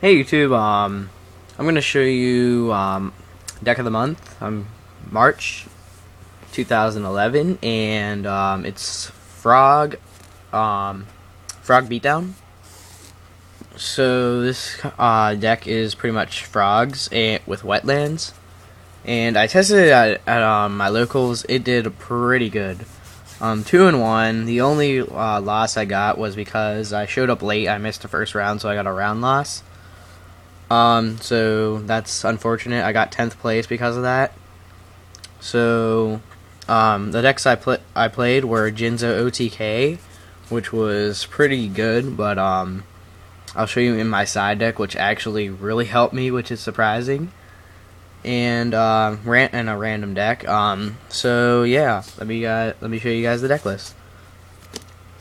Hey YouTube, I'm gonna show you deck of the month. March 2011, and it's Frog Beatdown. So this deck is pretty much frogs with wetlands, and I tested it at my locals. It did pretty good. 2-1. The only loss I got was because I showed up late. I missed the first round, so I got a round loss. So that's unfortunate. I got 10th place because of that. So, the decks I played were Jinzo OTK, which was pretty good, but, I'll show you in my side deck, which actually really helped me, which is surprising. And, a random deck. So yeah, let me show you guys the deck list.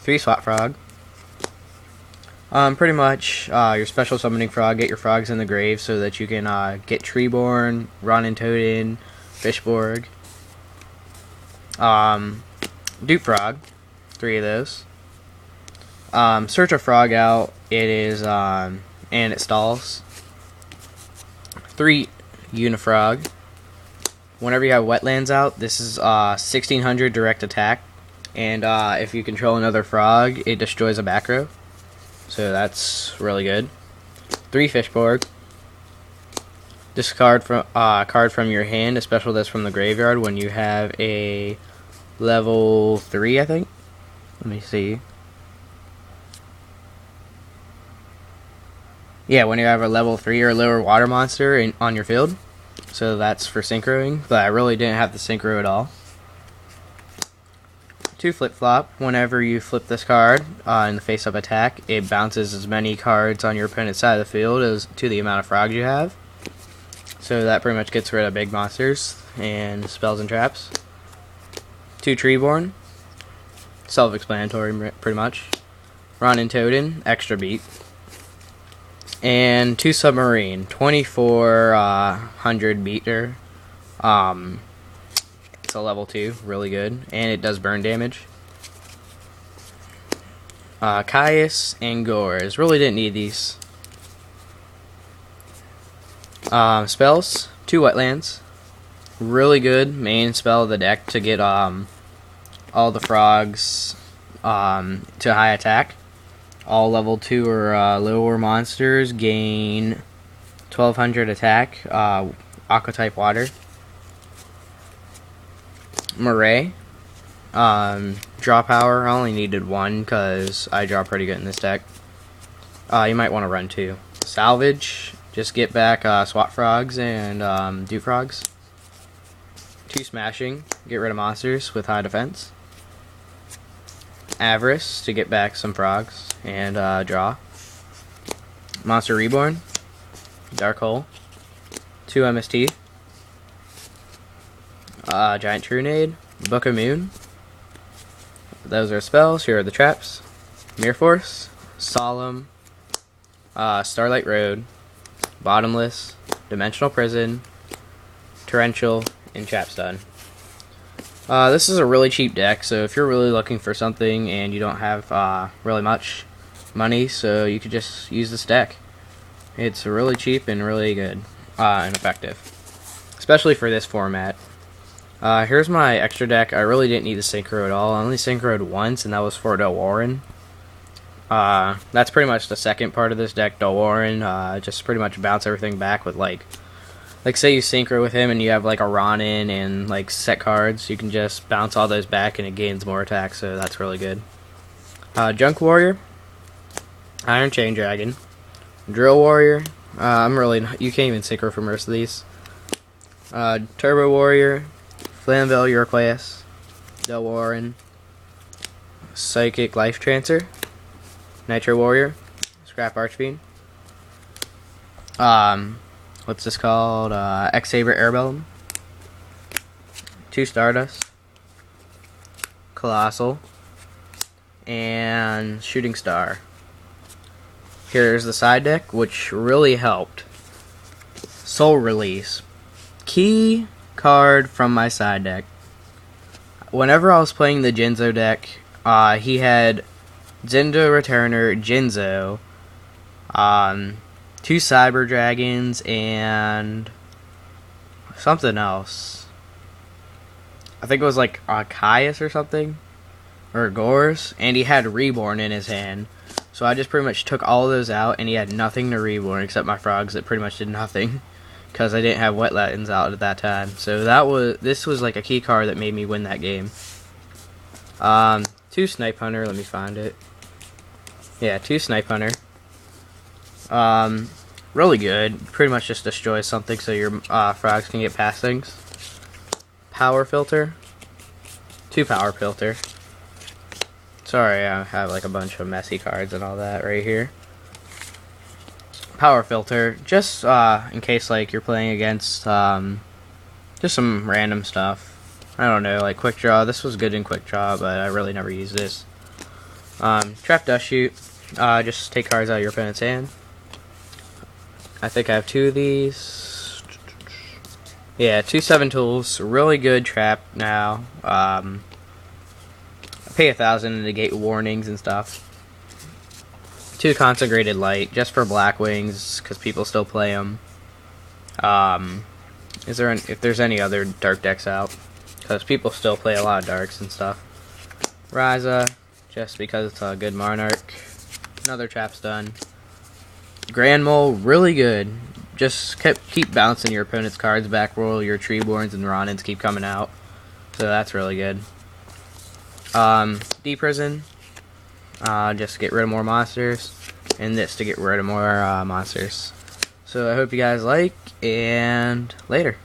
3 Swat Frog. Pretty much, your special summoning frog, get your frogs in the grave so that you can, get Treeborn, Ronin Toadin, Fishborg. Dupe Frog, 3 of those. Search a frog out, it is, and it stalls. 3 Unifrog. Whenever you have wetlands out, this is, 1600 direct attack, and, if you control another frog, it destroys a back row. So that's really good. 3 Fishborg. Discard card from your hand, a special that's from the graveyard when you have a level 3, I think. Let me see. Yeah, when you have a level 3 or lower water monster on your field. So that's for synchroing, but I really didn't have the synchro at all. 2 Flip Flop. Whenever you flip this card in the face-up attack, it bounces as many cards on your opponent's side of the field as to the amount of frogs you have. So that pretty much gets rid of big monsters and spells and traps. 2 Treeborn. Self-explanatory, pretty much. Ronin Toadin, extra beat. And 2 Submarine, 2400 beater. It's a level 2, really good, and it does burn damage. Caius and Gores, really didn't need these. Spells, 2 Wetlands, really good main spell of the deck to get all the frogs to high attack. All level 2 or lower monsters gain 1200 attack, Aqua type water. Murray. Draw power. I only needed 1 because I draw pretty good in this deck. You might want to run 2. Salvage. Just get back Swat Frogs and Dupe Frogs. 2 Smashing. Get rid of monsters with high defense. Avarice to get back some frogs and draw. Monster Reborn. Dark Hole. 2 MST. Giant Trunade, Book of Moon. Those are spells. Here are the traps. Mirror Force, Solemn, Starlight Road, Bottomless, Dimensional Prison, Torrential, and Chapstone. This is a really cheap deck, so if you're really looking for something and you don't have really much money, so you could just use this deck. It's really cheap and really good and effective, especially for this format. Here's my extra deck. I really didn't need the synchro at all. I only synchroed once, and that was for Delwarren. That's pretty much the second part of this deck, Delwarren. Just pretty much bounce everything back with, like say you synchro with him and you have, like, a Ronin and, like, set cards. You can just bounce all those back and it gains more attack, so that's really good. Junk Warrior. Iron Chain Dragon. Drill Warrior. You can't even synchro for most of these. Turbo Warrior. Flamvell Urquaeus, Delwarren, Psychic Life Trancer, Nitro Warrior, Scrap Archfiend. What's this called? X-Saber Airbellum, 2 Stardust, Colossal, and Shooting Star. Here's the side deck, which really helped. Soul Release. Key card from my side deck. Whenever I was playing the Jinzo deck, he had Zendo Returner, Jinzo, 2 cyber dragons, and something else. I think it was like Caius or something, or Gores, and he had Reborn in his hand. So I just pretty much took all of those out, and he had nothing to Reborn except my frogs that pretty much did nothing, because I didn't have Wetlands out at that time. So this was like a key card that made me win that game. 2 Snipe Hunter, let me find it. Yeah, 2 Snipe Hunter. Really good. Pretty much just destroys something so your frogs can get past things. Power Filter. 2 Power Filter. Sorry, I have like a bunch of messy cards and all that right here. Power Filter, just in case like you're playing against just some random stuff. I don't know, like Quick Draw. This was good in Quick Draw, but I really never used this. Trap Dust Shoot. Just take cards out of your opponent's hand. I think I have 2 of these. Yeah, 2 7 tools. Really good trap now. I pay 1,000 to negate warnings and stuff. 2 Consecrated Light, just for Black Wings, because people still play them. If there's any other dark decks out, because people still play a lot of darks and stuff. Ryza, just because it's a good Monarch. Another trap's done. Grand Mole, really good. Just keep bouncing your opponent's cards back roll. Your Treeborns and Ronins keep coming out, so that's really good. Deprison, just to get rid of more monsters, and this to get rid of more monsters. So I hope you guys like, and later.